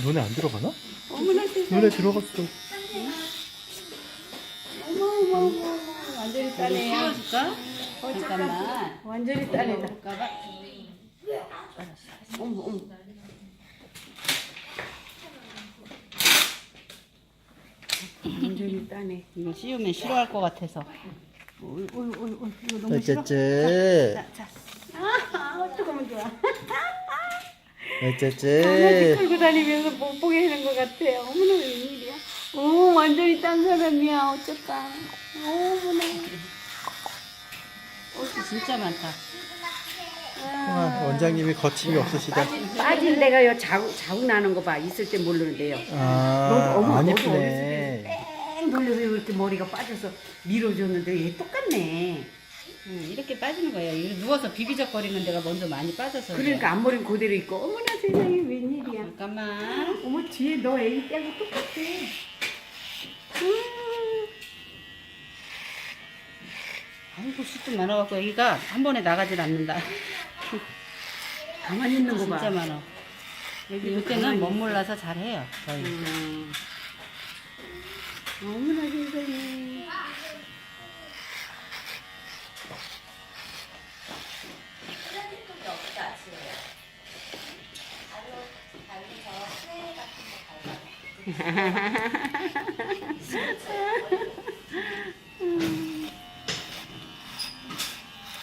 눈에 안 들어가나? 어머나 세상에. 눈에 들어갔어. 어머. 완전히 따네. 씌워줄까? 잠깐만. 완전히 따네다. 볼까봐. 어머. 완전히 따네. 이거 씌우면 싫어할 것 같아서. 이거 너무 싫어. 어쩌쯔. 자. 어떡하면 좋아. 강아지 어쩌쯔. 끌고 다니면서 못 보게 하는 것 같아요. 어머나 웬일이야. 오 완전히 딴 사람이야. 어쩔까. 어머나. 진짜 많다. 원장님이 거침이 없으시다. 빠진 데가요. 자국 나는 거 봐. 있을 때 모르는데요. 아, 안 너도 예쁘네. 뺑 돌려서 이렇게 머리가 빠져서 밀어줬는데 얘 똑같네. 이렇게 빠지는 거예요. 이거 누워서 비비적거리는 데가 먼저 많이 빠져서. 그러니까 앞머리는 그대로 있고 어머나 세상에 웬일이야. 잠깐만. 어머 뒤에 너 애기 때하고 똑같아. 아이고 숱도 많아갖고 여기가 한 번에 나가질 않는다. 가만히 있는 거 봐. 진짜 많아. 여기 이때는 멋몰라서 잘해요. 저희. 어머나 세상에.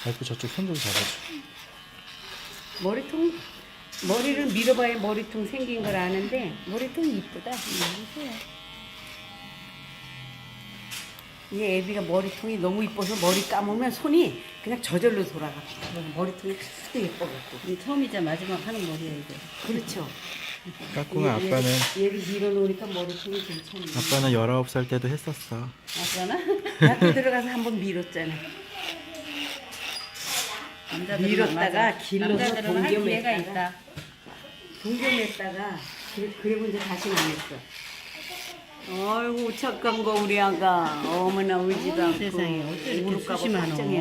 아이고 저쪽 손 좀 잡아줘. 머리를 밀어봐야 머리통 생긴 걸 아는데 머리통이 이쁘다. 이게 애비가 머리통이 너무 이뻐서 머리 감으면 손이 그냥 저절로 돌아가. 머리통이 하도 예뻐갖고. 처음이자 마지막 하는 머리야 이게. 그렇죠. 까꿍아 아빠는 얘를 밀어놓으니까 머리통이 괜찮네. 아빠는 19살 때도 했었어. 아빠나? 학교 들어가서 한번 밀었잖아. 밀었다가 길러서 남자들은 할 기회가 동겸했다가 있다. 동겸했다가 그리고 이제 다시는 안 했어. 아이고 착한 거 우리 아가. 어머나 울지도 않고. 세상에 어째 이렇게 울을까 봐 수심하노? 걱정했네.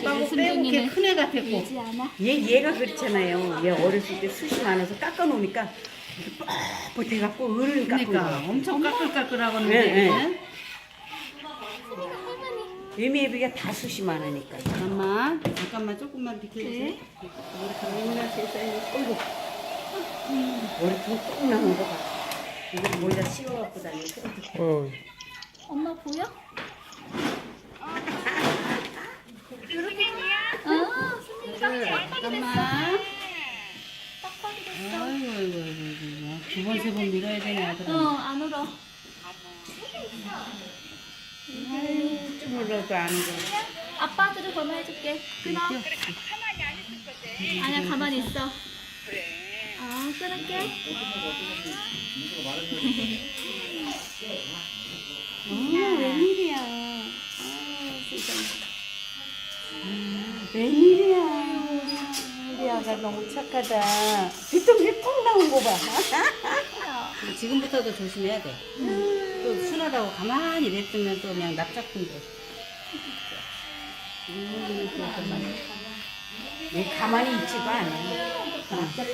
빠고 빼고 큰 애 같았고. 얘가 그렇잖아요. 얘 어렸을 때 숱이 많아서 깎아놓으니까 뻣뻣해갖고 어른 깎은 그러니까 거. 엄청 까끌까끌하거든요. 네, 네. 얘는. 애미애비가 다 숱이 많으니까. 잠깐만 조금만 비켜주세요. 어머나 세상에. 어이구. 머리통 똥 나는 거 봐. 이거 머리다 씌워갖고 다니는 어, 엄마 보여? 잠깐만. 아이고. 두 번, 세 번 밀어야 되네, 아들아. 안 울어. 좀 올라도 안 거. 아빠한테도 전화해줄게. 끊어. 아니야, 가만히 있어. 끊을게. 웬일이야. 세상에. 웬일이야. 우리 아가 너무 착하다. 뒤통수에 통 나온 거 봐. 지금부터도 조심해야 돼. 또 순하다고 가만히 냅두면 또 그냥 납작품돼. 얘 가만히 있지도 않아.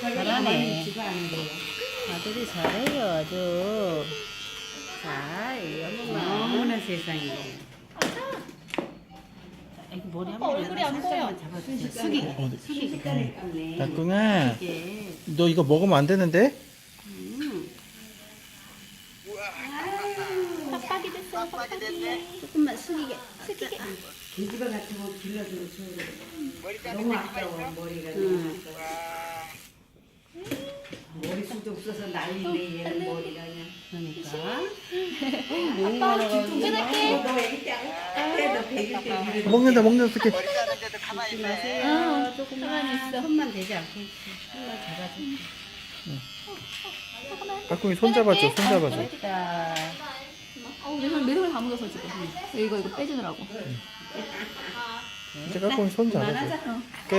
잘하네. 가만히 있지도 않은데. 아들이 잘해요, 아주. 자, 이거만. 어머나 세상에. 이거 머리 한 아빠 번 얼굴이 안 보여. 잡아주세요. 숙이게. 숙이게. 까꿍아 이게. 너 이거 먹으면 안 되는데? 빡빡이 됐어, 빡빡이. 조금만 숙이게. 숙이게. 돼지바 같은 거 길러주고 줘. 너무 아까워 머리가. 머리숱도 없어서 난리인데 얘는 머리가 그냥. 그러니까. 아빠, 끊을게. 너 애기 때 너 100일 때 밀어. 먹는다 어떻게? 조심하세요. 조금만. 가만히 있어. 손만 대지 않게. 손만 잡아줘. 까꿍이 손 잡아줘. 손 잡아줘. 됐다. 내 손을 다 묻어서 지금. 이거 빼주느라고. 이제 까꿍이 손 잡아줘. 그만하자. 끝.